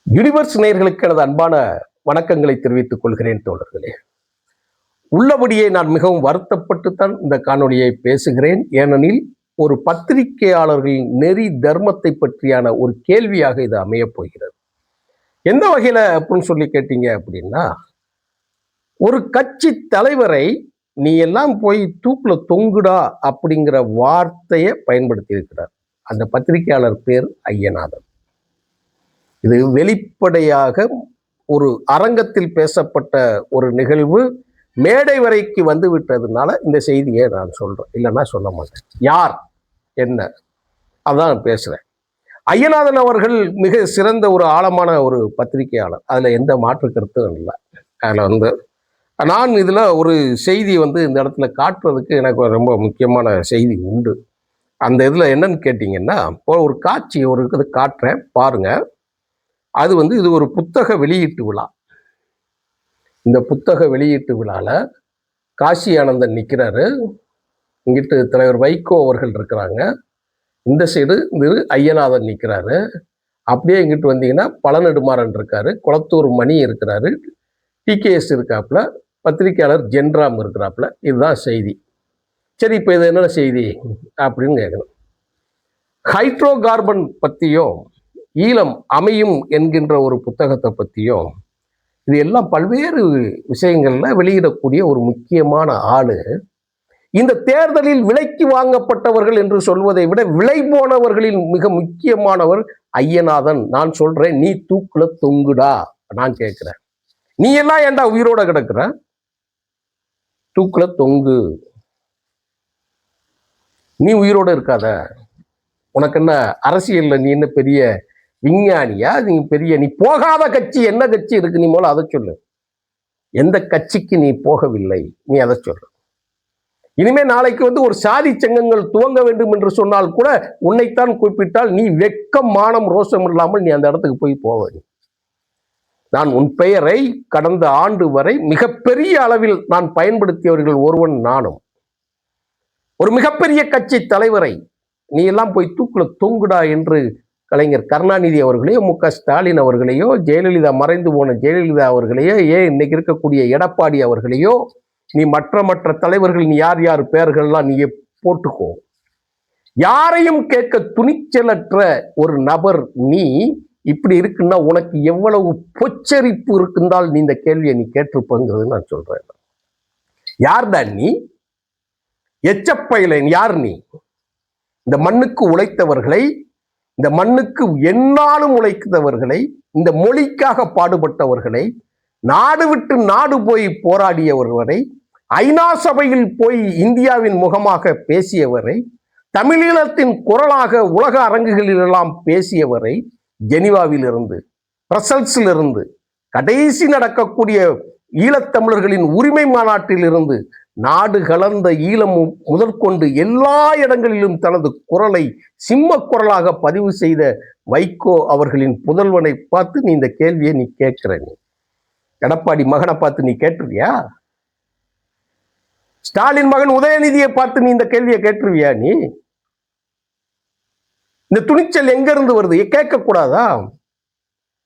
Universe நேயர்களுக்கு எனது அன்பான வணக்கங்களை தெரிவித்துக் கொள்கிறேன் தோழர்களே. உள்ளபடியே நான் மிகவும் வருத்தப்பட்டுத்தான் இந்த காணொலியை பேசுகிறேன். ஏனெனில் ஒரு பத்திரிகையாளர்களின் நெறி தர்மத்தை பற்றியான ஒரு கேள்வியாக இது அமையப் போகிறது. எந்த வகையில அப்படின்னு சொல்லி கேட்டீங்க அப்படின்னா, ஒரு கட்சி தலைவரை நீ எல்லாம் போய் தூக்குல தொங்குடா அப்படிங்கிற வார்த்தையை பயன்படுத்தி இருக்கிறார். அந்த பத்திரிகையாளர் பேர் ஐயநாதன். இது வெளிப்படையாக ஒரு அரங்கத்தில் பேசப்பட்ட ஒரு நிகழ்வு மேடை வரைக்கு வந்து விட்டதுனால இந்த செய்தியை நான் சொல்றேன், இல்லைன்னா சொல்ல மாட்டேன். யார் என்ன அதான் பேசுறேன். ஐயநாதன் அவர்கள் மிக சிறந்த ஒரு ஆழமான ஒரு பத்திரிகையாளர், அதுல எந்த மாற்று கருத்தும் இல்லை. அதுல நான் இதுல ஒரு செய்தி இந்த இடத்துல காட்டுறதுக்கு எனக்கு ரொம்ப முக்கியமான செய்தி உண்டு. அந்த இதுல என்னன்னு கேட்டீங்கன்னா, ஒரு காட்சி ஒரு இது காட்டுறேன் பாருங்க. அது இது ஒரு புத்தக வெளியீட்டு விழா. இந்த புத்தக வெளியீட்டு விழால காசி ஆனந்தன் நிற்கிறாரு, இங்கிட்டு தலைவர் வைகோ அவர்கள் இருக்கிறாங்க, இந்த சைடு ஐயநாதன் நிற்கிறாரு. அப்படியே இங்கிட்டு வந்தீங்கன்னா பழநெடுமாறன் இருக்காரு, குளத்தூர் மணி இருக்கிறாரு, டிகேஎஸ் இருக்காப்புல, பத்திரிகையாளர் ஜென்ராம் இருக்கிறாப்புல. இதுதான் செய்தி. சரி, இப்போ இது என்ன செய்தி அப்படின்னு கேட்கணும். ஹைட்ரோ கார்பன் பற்றியும் ஈழம் அமையும் என்கின்ற ஒரு புத்தகத்தை பற்றியும் இது எல்லாம் பல்வேறு விஷயங்கள்ல வெளியிடக்கூடிய ஒரு முக்கியமான ஆளு. இந்த தேர்தலில் விலைக்கு வாங்கப்பட்டவர்கள் என்று சொல்வதை விட விலை போனவர்களில் மிக முக்கியமானவர் ஐயநாதன். நான் சொல்றேன், நீ தூக்குல தொங்குடா. நான் கேட்கிறேன், நீ எல்லாம் ஏன்டா உயிரோட கிடக்குற? தூக்குல தொங்கு. நீ உயிரோட இருக்காத. உனக்கு என்ன அரசியல்ல நீ என்ன பெரிய விஞ்ஞானியா? நீ போகாத கட்சி என்ன கட்சி இருக்கு? நீ போல அதை சொல்லு. எந்த கட்சிக்கு நீ போகவில்லை, நீ அதை சொல்லு. இனிமே நாளைக்கு ஒரு சாதி சங்கங்கள் துவங்க வேண்டும் என்று சொன்னால் கூட உன்னைத்தான் குறிப்பிட்டால் நீ வெட்கம் மானம் ரோஷம் இல்லாமல் நீ அந்த இடத்துக்கு போய் போவ. நான் உன் பெயரை கடந்த ஆண்டு வரை மிகப்பெரிய அளவில் நான் பயன்படுத்தியவர்கள் ஒருவன் நானும். ஒரு மிகப்பெரிய கட்சி தலைவரை நீ எல்லாம் போய் தூக்குல தொங்குடா என்று கலைஞர் கருணாநிதி அவர்களையோ, மு.க. ஸ்டாலின் அவர்களையோ, ஜெயலலிதா மறைந்து போன ஜெயலலிதா அவர்களையோ, இன்னைக்கு இருக்கக்கூடிய எடப்பாடி அவர்களையோ, நீ மற்ற தலைவர்கள் நீ யார் யார் பெயர்கள்லாம் நீ போட்டுக்கோ. யாரையும் கேட்க துணிச்சலற்ற ஒரு நபர் நீ இப்படி இருக்குன்னா உனக்கு எவ்வளவு பொச்சரிப்பு இருக்குந்தால் நீ இந்த கேள்வியை நீ கேட்டிருப்பங்கிறது நான் சொல்றேன். யார்டா நீ? எச்சப்பையில யார் நீ? இந்த மண்ணுக்கு உழைத்தவர்களை, இந்த மண்ணுக்கு எந்நாளும் உழைத்தவர்களை, இந்த மொழிக்காக பாடுபட்டவர்களை, நாடு விட்டு நாடு போய் போராடியவர்களை, ஐநா சபையில் போய் இந்தியாவின் முகமாக பேசியவரை, தமிழீழத்தின் குரலாக உலக அரங்குகளில் எல்லாம் பேசியவரை, ஜெனீவாவில் இருந்து, பிரசல்ஸில் இருந்து, கடைசி நடக்கக்கூடிய ஈழத்தமிழர்களின் உரிமை மாநாட்டில் இருந்து, நாடு கலந்த ஈழம் முதற்கொண்டு எல்லா இடங்களிலும் தனது குரலை சிம்ம குரலாக பதிவு செய்த வைகோ அவர்களின் புதல்வனை பார்த்து நீ இந்த கேள்வியை நீ கேட்கிற. நீ எடப்பாடி மகனை பார்த்து நீ கேட்டுருவியா? ஸ்டாலின் மகன் உதயநிதியை பார்த்து நீ இந்த கேள்வியை கேட்டுருவியா? நீ இந்த துணிச்சல் எங்க இருந்து வருது? கேட்க கூடாதா?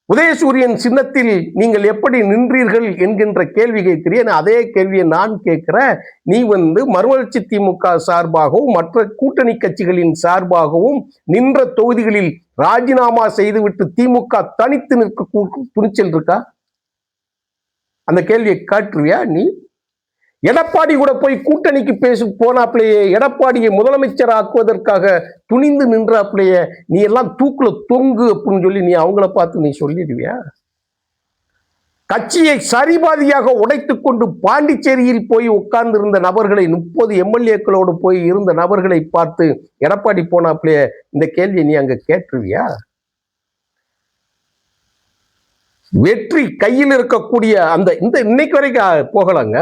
உதயசூரியன் சின்னத்தில் நீங்கள் எப்படி நின்றீர்கள் என்கின்ற கேள்வி கேட்கிறேன். அதே கேள்வியை நான் கேட்கிறேன். நீ மறுமலர்ச்சி திமுக சார்பாகவும் மற்ற கூட்டணி கட்சிகளின் சார்பாகவும் நின்ற தொகுதிகளில் ராஜினாமா செய்துவிட்டு திமுக தனித்து நிற்க துணிச்சல் இருக்கா? அந்த கேள்வியை காட்டுருவியா நீ? எடப்பாடி கூட போய் கூட்டணிக்கு போனாப்பிலேயே, எடப்பாடியை முதலமைச்சர் ஆக்குவதற்காக துணிந்து நின்றாப்பிலேயே, நீ எல்லாம் தூக்குல தொங்கு அப்படின்னு சொல்லி நீ அவங்கள பார்த்து நீ சொல்லிடுவியா? கட்சியை சரிபாதியாக உடைத்துக் கொண்டு பாண்டிச்சேரியில் போய் உட்கார்ந்து இருந்த நபர்களை, 30 எம்எல்ஏக்களோடு போய் இருந்த நபர்களை பார்த்து எடப்பாடி போனாப்பிலேயே இந்த கேள்வியை நீ அங்க கேட்டுருவியா? வெற்றி கையில் இருக்கக்கூடிய அந்த இன்னைக்கு வரைக்கும் போகலங்க,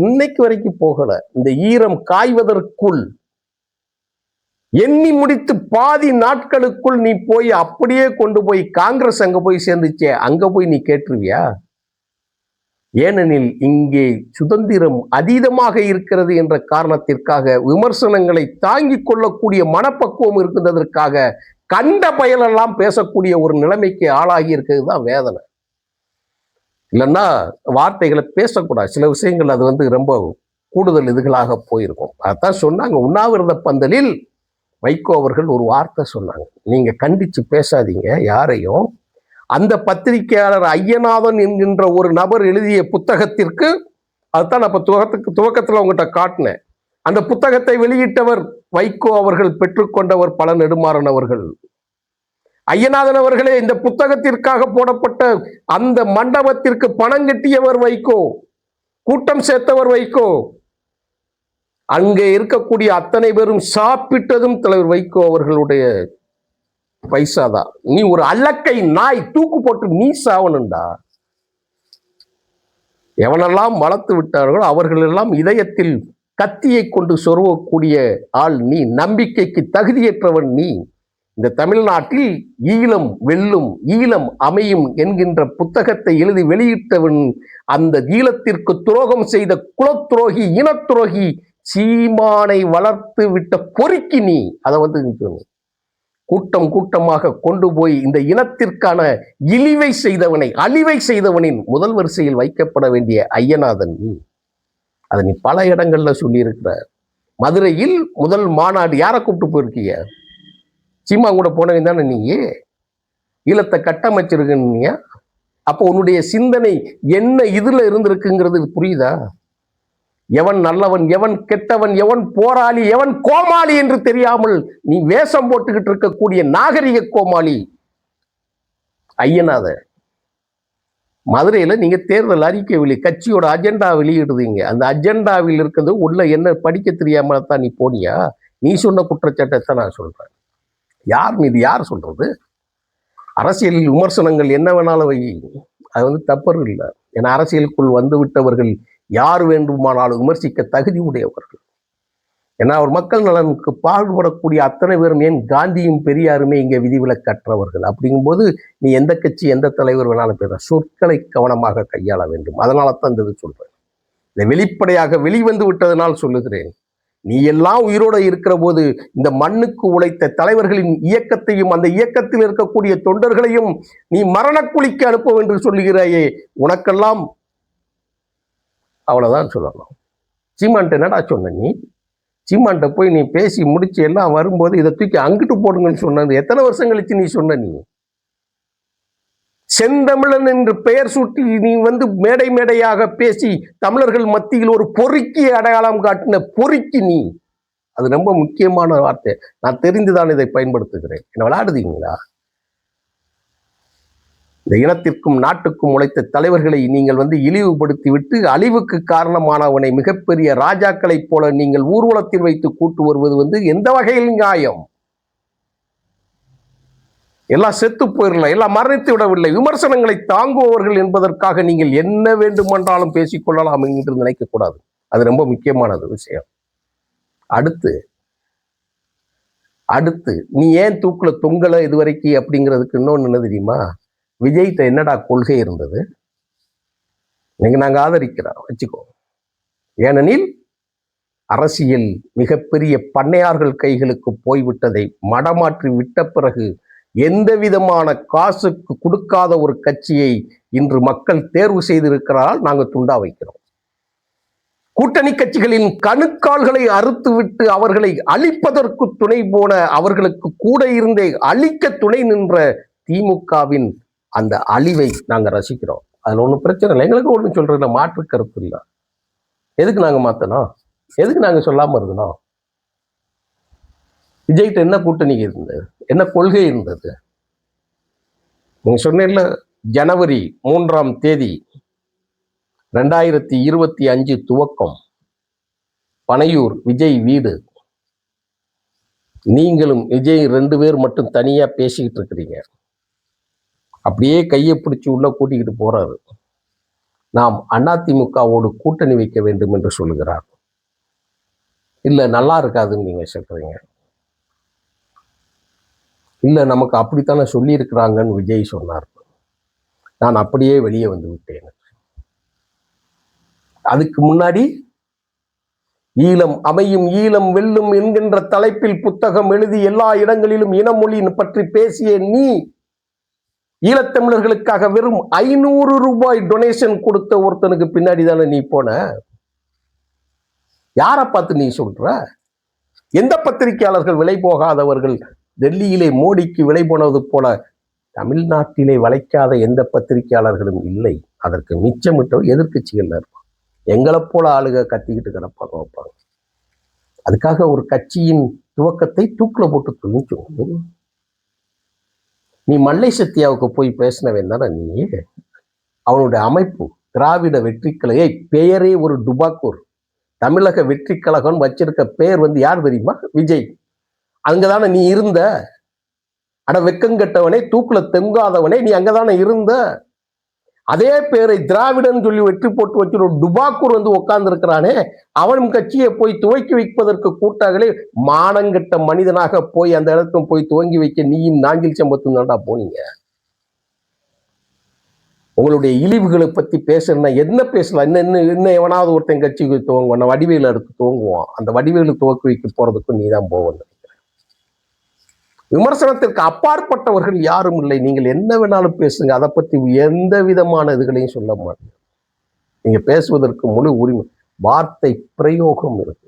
இன்னைக்கு வரைக்கும் போகல. இந்த ஈரம் காய்வதற்குள் எண்ணி முடித்து பாதி நாட்களுக்குள் நீ போய் அப்படியே கொண்டு போய் காங்கிரஸ் அங்க போய் சேர்ந்துச்சே, அங்க போய் நீ கேட்டுருவியா? ஏனெனில் இங்கே சுதந்திரம் அதீதமாக இருக்கிறது என்ற காரணத்திற்காக, விமர்சனங்களை தாங்கிக் கொள்ளக்கூடிய மனப்பக்குவம் இருக்கின்றதற்காக கண்ட பயலெல்லாம் பேசக்கூடிய ஒரு நிலைமைக்கு ஆளாகி இருக்கிறது தான் வேதனை. இல்லைன்னா வார்த்தைகளை பேசக்கூடாது. சில விஷயங்கள் அது வந்து ரொம்ப கூடுதல் இதுகளாக போயிருக்கும். அதான் சொன்னாங்க, உண்ணாவிரத பந்தலில் வைகோ அவர்கள் ஒரு வார்த்தை சொன்னாங்க, நீங்க கண்டிச்சு பேசாதீங்க யாரையும். அந்த பத்திரிகையாளர் ஐயநாதன் என்கின்ற ஒரு நபர் எழுதிய புத்தகத்திற்கு, அதுதான் அப்ப துவக்கத்தில் உங்ககிட்ட காட்டினேன், அந்த புத்தகத்தை வெளியிட்டவர் வைகோ அவர்கள், பெற்றுக்கொண்டவர் பல நெடுமாறன் அவர்கள். ஐயநாதன் அவர்களே இந்த புத்தகத்திற்காக போடப்பட்ட அந்த மண்டபத்திற்கு பணம் கட்டியவர் வைகோ, கூட்டம் சேர்த்தவர் வைகோ. அங்கே இருக்கக்கூடிய அத்தனை பேரும் சாப்பிட்டதும் தலைவர் வைகோ அவர்களுடைய பைசாதான். நீ ஒரு அல்லக்கை நாய், தூக்கு போட்டு நீ சாவணுண்டா. எவனெல்லாம் வளர்த்து விட்டார்களோ அவர்கள் எல்லாம் இதயத்தில் கத்தியை கொண்டு சொருவக்கூடிய ஆள் நீ. நம்பிக்கைக்கு தகுதியற்றவன் நீ. இந்த தமிழ்நாட்டில் ஈழம் வெல்லும், ஈழம் அமையும் என்கின்ற புத்தகத்தை எழுதி வெளியிட்டவன், அந்த ஈழத்திற்கு துரோகம் செய்த குலத்துரோகி, இனத்துரோகி சீமானை வளர்த்து விட்ட பொறுக்கி நீ. அதை வந்து கூட்டம் கூட்டமாக கொண்டு போய் இந்த இனத்திற்கான இழிவை செய்தவனை, அழிவை செய்தவனின் முதல் வரிசையில் வைக்கப்பட வேண்டிய ஐயநாதன் நீ. அதை நீ பல இடங்கள்ல சொல்லியிருக்கிற. மதுரையில் முதல் மாநாடு யாரை கூப்பிட்டு போயிருக்கீங்க? சீமா கூட போனவன் தானே நீ. ஈழத்தை கட்டமைச்சிருக்கீங்க. அப்போ உன்னுடைய சிந்தனை என்ன இதுல இருந்திருக்குங்கிறது புரியுதா? எவன் நல்லவன், எவன் கெட்டவன், எவன் போராளி, எவன் கோமாளி என்று தெரியாமல் நீ வேஷம் போட்டுக்கிட்டு இருக்கக்கூடிய நாகரிக கோமாளி ஐயநாத. மதுரையில நீங்க தேர்தல் அறிக்கை கட்சியோட அஜெண்டா வெளியிடுறீங்க. அந்த அஜெண்டாவில் இருக்கிறது உள்ள என்ன படிக்க தெரியாம தான் நீ போனியா? நீ சொன்ன குற்றச்சாட்டத்தை நான் சொல்றேன். யார் மீது யார் சொல்றது? அரசியலில் விமர்சனங்கள் என்ன வேணாலும் வை, அது வந்து தப்பறு இல்லை. ஏன்னா அரசியலுக்குள் வந்து விட்டவர்கள் யார் வேண்டுமானாலும் விமர்சிக்க தகுதி உடையவர்கள். ஏன்னா அவர் மக்கள் நலனுக்கு பாடுபடக்கூடிய அத்தனை பேரும், ஏன் காந்தியும் பெரியாருமே இங்கே விதிவிலக்கற்றவர்கள். அப்படிங்கும்போது நீ எந்த கட்சி எந்த தலைவர் வேணாலும் பேச, சொற்களை கவனமாக கையாள வேண்டும். அதனால தான் இந்த இது சொல்றேன். இதை வெளிப்படையாக வெளிவந்து விட்டதனால் சொல்லுகிறேன். நீ எல்லாம் உயிரோடு இருக்கிற போது இந்த மண்ணுக்கு உழைத்த தலைவர்களின் இயக்கத்தையும் அந்த இயக்கத்தில் இருக்கக்கூடிய தொண்டர்களையும் நீ மரணக்குழிக்கு அனுப்ப என்று சொல்லுகிறாயே, உனக்கெல்லாம் அவ்வளவுதான் சொல்லலாம். சீமான்ட்ட என்னடா சொன்ன நீ? சீமான்ட்ட போய் நீ பேசி முடிச்சு எல்லாம் வரும்போது இதை தூக்கி அங்கிட்டு போடுங்கன்னு சொன்னது எத்தனை வருஷம் கழிச்சு நீ சொன்ன? நீ செந்தமிழன் என்று பெயர் சூட்டி நீ வந்து மேடை மேடையாக பேசி தமிழர்கள் மத்தியில் ஒரு பொறுக்கி அடையாளம் காட்டின பொறுக்கி நீ. அது ரொம்ப முக்கியமான வார்த்தை. நான் தெரிந்துதான் இதை பயன்படுத்துகிறேன். என்ன விளையாடுதீங்களா? இந்த இனத்திற்கும் நாட்டுக்கும் உழைத்த தலைவர்களை நீங்கள் வந்து இழிவுபடுத்தி விட்டு அழிவுக்கு காரணமானவனை மிகப்பெரிய ராஜாக்களைப் போல நீங்கள் ஊர்வலத்தில் வைத்து கூட்டு வருவது வந்து எந்த வகையில் நியாயம்? எல்லாம் செத்து போயிடலாம், எல்லாம் மரணித்து விடவில்லை. விமர்சனங்களை தாங்குபவர்கள் என்பதற்காக நீங்கள் என்ன வேண்டுமென்றாலும் பேசிக்கொள்ளலாம் என்று நினைக்கக்கூடாது. அது ரொம்ப முக்கியமானது விஷயம். அடுத்து நீ ஏன் தூக்குல தொங்கல இதுவரைக்கும் அப்படிங்கிறதுக்கு இன்னொன்னு என்ன தெரியுமா? விஜய்கிட்ட என்னடா கொள்கை இருந்தது? நீங்க நாங்க ஆதரிக்கிறோம் வச்சுக்கோ. ஏனெனில் அரசியல் மிகப்பெரிய பண்ணையார்கள் கைகளுக்கு போய்விட்டதை மடமாற்றி விட்ட பிறகு எந்த விதமான காசுக்கு கொடுக்காத ஒரு கட்சியை இன்று மக்கள் தேர்வு செய்திருக்கிறால் நாங்கள் துண்டா வைக்கிறோம். கூட்டணி கட்சிகளின் கணுக்கால்களை அறுத்துவிட்டு அவர்களை அழிப்பதற்கு துணை போன, அவர்களுக்கு கூட இருந்தே அழிக்க துணை நின்ற திமுகவின் அந்த அழிவை நாங்கள் ரசிக்கிறோம். அதுல ஒன்றும் பிரச்சனை இல்லை. எங்களுக்கு ஒன்றும் சொல்றதுல மாற்று கருத்து இல்லை. எதுக்கு நாங்கள் மாற்றணும்? எதுக்கு நாங்கள் சொல்லாமல் இருக்கணும்? விஜய்கிட்ட என்ன கூட்டணி இருந்தது? என்ன கொள்கை இருந்தது? நீங்க சொன்ன ஜனவரி 3ஆம் தேதி 2025 துவக்கம், பனையூர் விஜய் வீடு. நீங்களும் விஜய் 2 பேர் மட்டும் தனியா பேசிக்கிட்டு இருக்கிறீங்க. அப்படியே கையை பிடிச்சி உள்ள கூட்டிக்கிட்டு போறாரு. நாம் அதிமுகவோடு கூட்டணி வைக்க வேண்டும் என்று சொல்லுகிறார். இல்ல நல்லா இருக்காதுன்னு நீங்க சொல்றீங்க. இல்ல நமக்கு அப்படித்தானே சொல்லி இருக்கிறாங்கன்னு விஜய் சொன்னார். நான் அப்படியே வெளியே வந்து விட்டேன். அதுக்கு முன்னாடி ஈழம் அமையும் ஈழம் வெல்லும் என்கின்ற தலைப்பில் புத்தகம் எழுதி எல்லா இடங்களிலும் இனமொழி பற்றி பேசிய நீ ஈழத்தமிழர்களுக்காக வெறும் 500 ரூபாய் டொனேஷன் கொடுத்த ஒருத்தனுக்கு பின்னாடி தானே நீ போன. யாரை பார்த்து நீ சொல்ற? எந்த பத்திரிகையாளர்கள் விலை போகாதவர்கள் டெல்லியிலே மோடிக்கு விலை போனது போல தமிழ்நாட்டிலே வளைக்காத எந்த பத்திரிகையாளர்களும் இல்லை. அதற்கு மிச்சமிட்டோ எதிர்கட்சிகள் இருப்பாங்க. எங்களை போல ஆளுக கத்திக்கிட்டு கிடப்பாங்க வைப்பாங்க. அதுக்காக ஒரு கட்சியின் துவக்கத்தை தூக்கில போட்டு துணிச்சு நீ மல்லை சத்தியாவுக்கு போய் பேசினவன் தானே நீ. அவனுடைய அமைப்பு திராவிட வெற்றிக்கலையை பெயரே ஒரு டுபாக்கூர். தமிழக வெற்றி கழகம் வச்சிருக்க பெயர் யார் தெரியுமா? விஜய். அங்கதானே நீ இருந்த. அட வெக்கங்கட்டவனே, தூக்குல தெங்காதவனே, நீ அங்கதானே இருந்த. அதே பேரை திராவிடன் சொல்லி வெற்றி போட்டு வச்சு ஒரு டுபாக்கூர் உட்கார்ந்து இருக்கிறானே, அவன் கட்சியை போய் துவக்கி வைப்பதற்கு கூட்டாகலே மானங்கட்ட மனிதனாக போய் அந்த இடத்துல போய் துவங்கி வைக்க நீயும் நாஞ்சில் சம்பத்தும் தான்டா போனீங்க. உங்களுடைய இழிவுகளை பத்தி பேசணும்னா என்ன பேசலாம்? இன்னும் எவனாவது ஒருத்தன் கட்சிக்கு துவங்குவான், வடிவேலு அடுத்து துவங்குவான். அந்த வடிவேலு துவக்கி வைக்க போறதுக்கும் நீதான் போவங்க. விமர்சனத்திற்கு அப்பாற்பட்டவர்கள் யாரும் இல்லை. நீங்கள் என்ன வேணாலும் பேசுங்க, அதை பத்தி எந்த விதமான இதுகளையும் சொல்ல மாட்டீங்க. நீங்க பேசுவதற்கு முழு உரிமை. வார்த்தை பிரயோகம் இருக்கு.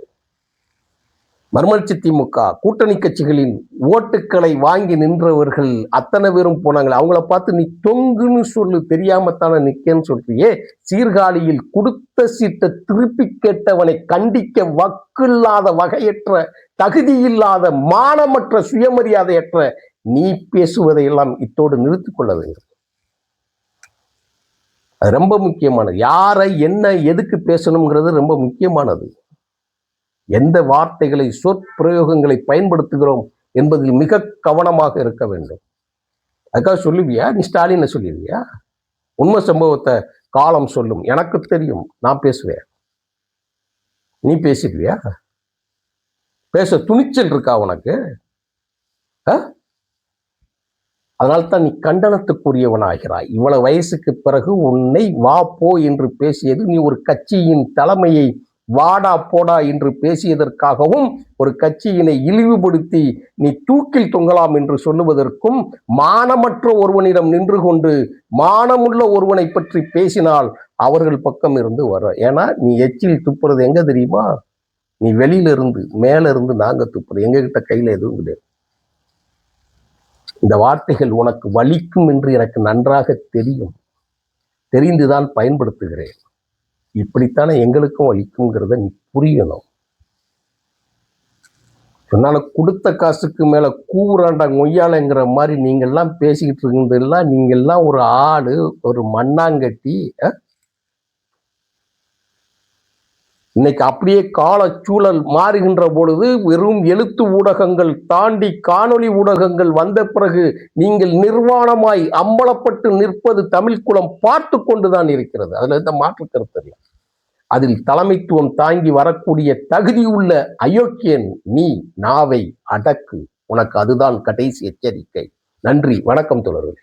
மறுமலர்ச்சி திமுக கூட்டணி கட்சிகளின் ஓட்டுக்களை வாங்கி நின்றவர்கள் அத்தனை பேரும் போனாங்களே, அவங்கள பார்த்து நீ தொங்குன்னு சொல்லு, தெரியாமத்தான நிக்கன்னு சொல்றியே. சீர்காழியில் கொடுத்த சீட்டை திருப்பி கேட்டவனை கண்டிக்க வக்கில்லாத, வகையற்ற, தகுதியில்லாத, மானமற்ற, சுயமரியாதையற்ற நீ பேசுவதையெல்லாம் இத்தோடு நிறுத்திக் கொள்ள வேண்டும். அது ரொம்ப முக்கியமானது. யாரை என்ன எதுக்கு பேசணுங்கிறது ரொம்ப முக்கியமானது. எந்த வார்த்தைகளை சொற்பிரயோகங்களை பயன்படுத்துகிறோம் என்பதில் மிக கவனமாக இருக்க வேண்டும். அதுக்காக சொல்லுவியா நீ ஸ்டாலினை சொல்லிடுவியா? உண்மை சம்பவத்தை காலம் சொல்லும். எனக்கு தெரியும், நான் பேசுவேன். நீ பேசிடுவியா? பேச துணிச்சல் இருக்கா உனக்கு? அதனால்தான் நீ கண்டனத்துக்குரியவனாகிறாய். இவ்வளவு வயசுக்கு பிறகு உன்னை வா போ என்று பேசியது நீ ஒரு கட்சியின் தலைமையை வாடா போடா என்று பேசியதற்காகவும், ஒரு கட்சியினை இழிவுபடுத்தி நீ தூக்கில் தொங்கலாம் என்று சொல்லுவதற்கும், மானமற்ற ஒருவனிடம் நின்று கொண்டு மானமுள்ள ஒருவனை பற்றி பேசினால் அவர்கள் பக்கம் இருந்து வர. ஏன்னா நீ எச்சில் துப்புறது எங்க தெரியுமா? நீ வெளியில இருந்து மேல இருந்து நாங்க துப்புறது. எங்க கிட்ட கையில எதுவும் கிடையாது. இந்த வார்த்தைகள் உனக்கு வலிக்கும் என்று எனக்கு நன்றாக தெரியும். தெரிந்துதான் பயன்படுத்துகிறேன். இப்படித்தானே எங்களுக்கும் வலிக்குங்கிறத நீ புரியணும். சொன்னால கொடுத்த காசுக்கு மேல கூறாண்டா கொய்யாலங்கிற மாதிரி நீங்கள்லாம் பேசிக்கிட்டு இருந்ததெல்லாம், நீங்கள்லாம் ஒரு ஆடு, ஒரு மண்ணாங்கட்டி. இன்னைக்கு அப்படியே காலச்சூழல் மாறுகின்ற பொழுது வெறும் எழுத்து ஊடகங்கள் தாண்டி காணொளி ஊடகங்கள் வந்த பிறகு நீங்கள் நிர்வாணமாய் அம்பலப்பட்டு நிற்பது தமிழ் குலம் பார்த்து கொண்டுதான் இருக்கிறது. அதுல எந்த மாற்று கருத்து இல்லை. அதில் தலைமைத்துவம் தாங்கி வரக்கூடிய தகுதியுள்ள அயோக்கியன் நீ. நாவை அடக்கு. உனக்கு அதுதான் கடைசி எச்சரிக்கை. நன்றி, வணக்கம் தோழர்களே.